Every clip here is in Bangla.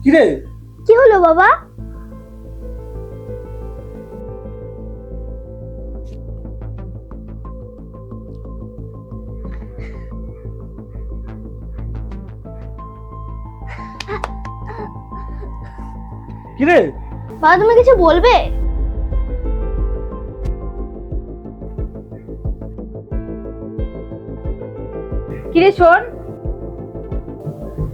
কিরে, কি হলো বাবা? কিরে? বাবা তুমি কিছু বলবে? কিরে শোন,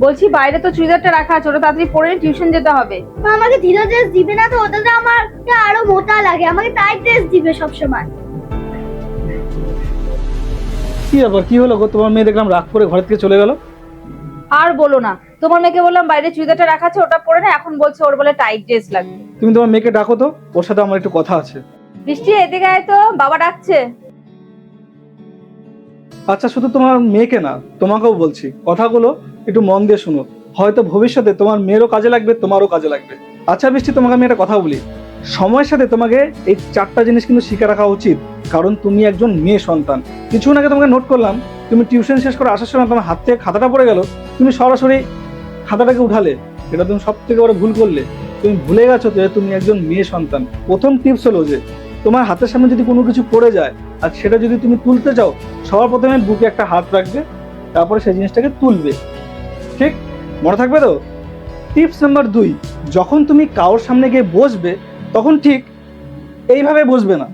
বলছি বাইরে তো চুড়িদারটা রাখা আছে, ওটা তাড়াতাড়ি পরে টিউশন যেতে হবে। মা আমাকে ঢিলা ড্রেস দিবে না তো? ওটাতে আমার আরো মোটা লাগে, আমাকে টাইট ড্রেস দিবে সব সময়। কি ব্যাপার, কি হলো গো? তোমার মেয়ে দেখলাম রাগ করে ঘর থেকে চলে গেল। আর বলো না, তোমার মেয়েকে বললাম বাইরে চুড়িদারটা রাখা আছে ওটা পরে না, এখন বলছে ওর বলে টাইট ড্রেস লাগবে। তুমি তোমার মেয়েকে ডাকো তো, ওর সাথে আমার একটু কথা আছে। বৃষ্টি এদিকে আয় তো, বাবা ডাকছে। আচ্ছা, শুধু তোমার মেয়েকে না, তোমাকেও বলছি, কথাগুলো একটু মন দিয়ে শুনো। হয়তো ভবিষ্যতে তোমার মেয়েরও কাজে লাগবে, তোমারও কাজে লাগবে। আচ্ছা বৃষ্টি, তোমাকে আমি একটা কথা বলি, সময়ের সাথে তোমাকে এই 4টা জিনিস কিন্তু শিখে রাখা উচিত, কারণ তুমি একজন মেয়ে সন্তান। কিছুক্ষণ আগে তোমাকে নোট করলাম, তুমি টিউশন শেষ করে আসার সময় তোমার হাত থেকে খাতাটা পড়ে গেল, তুমি সরাসরি খাতাটাকে উঠালে, এটা তুমি সব থেকে বড় ভুল করলে। তুমি ভুলে গেছো যে তুমি একজন মেয়ে সন্তান। প্রথম টিপস হলো যে তোমার হাতের সামনে যদি কোনো কিছু পড়ে যায় আর সেটা যদি তুমি তুলতে চাও, সবার প্রথমে বুকে একটা হাত রাখবে, তারপরে সেই জিনিসটাকে তুলবে। ঠিক মনে থাকবে তো? টিপস নাম্বার 2, যখন তুমি কারোর সামনে গিয়ে বসবে তখন ঠিক এইভাবে বসবে না,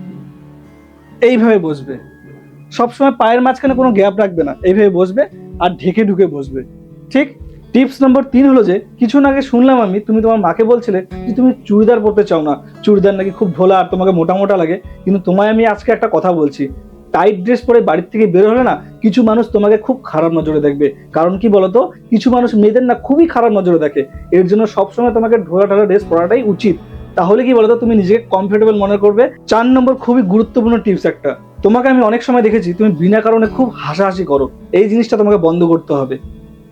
এইভাবে বসবে। সবসময় পায়ের মাঝখানে কোনো গ্যাপ রাখবে না, এইভাবে বসবে আর ঢেকে ঢুকে বসবে। ঠিক। টিপস নাম্বার 3 হলো যে কিছুক্ষণ আগে শুনলাম আমি, তুমি তোমার মাকে বলছিলে যে তুমি চুড়িদার পরতে চাও না, চুড়িদার নাকি খুব ঢোলা আর তোমাকে মোটা মোটা লাগে। কিন্তু তোমায় আমি আজকে একটা কথা বলছি, টাইট ড্রেস পরে বাড়ির থেকে বের হলে না, কিছু মানুষ তোমাকে খুব খারাপ নজরে দেখবে। কারণ কি বলতো, কিছু মানুষ মেয়েদের না খুবই খারাপ নজরে দেখে। এর জন্য সবসময় তোমাকে ঢোলা ঢালা ড্রেস পরাটাই উচিত। তাহলে কি বলতো, তুমি নিজেকে কমফোর্টেবল মনে করবে। 4 নম্বর খুবই গুরুত্বপূর্ণ টিপস একটা, তোমাকে আমি অনেক সময় দেখেছি তুমি বিনা কারণে খুব হাসাহাসি করো। এই জিনিসটা তোমাকে বন্ধ করতে হবে।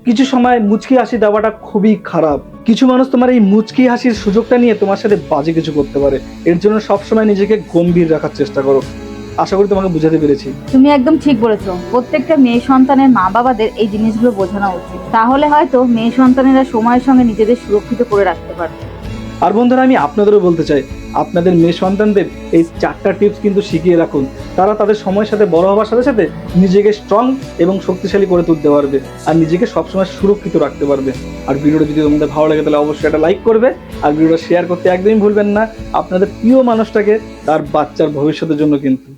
কিছু সময় মুচকি হাসি দেওয়াটা খুবই খারাপ। কিছু মানুষ তোমার এই মুচকি হাসির সুযোগটা নিয়ে তোমার সাথে বাজে কিছু করতে পারে। এর জন্য সবসময় নিজেকে গম্ভীর রাখার চেষ্টা করো। আশা করি তোমাকে বুঝাতে পেরেছি। তুমি একদম ঠিক বলেছো, প্রত্যেকটা মেয়ে সন্তানের মা বাবাদের এই জিনিসগুলো বোঝানো উচিত, তাহলে হয়তো মেয়ে সন্তানেরা সময়ের সঙ্গে নিজেদের সুরক্ষিত করে রাখতে পারবে। আর বন্ধুরা, আমি আপনাদেরও বলতে চাই, আপনাদের মেয়ে সন্তানদের এই 4টা টিপস কিন্তু শিখিয়ে রাখুন। তারা তাদের সময়ের সাথে বড় হওয়ার সাথে সাথে নিজেকে স্ট্রং এবং শক্তিশালী করে তুলতে পারবে আর নিজেকে সবসময় সুরক্ষিত রাখতে পারবে। আর ভিডিওটা যদি তোমাদের ভালো লাগে তাহলে অবশ্যই একটা লাইক করবে আর ভিডিওটা শেয়ার করতে একদমই ভুলবেন না আপনাদের প্রিয় মানুষটাকে, তার বাচ্চার ভবিষ্যতের জন্য কিন্তু।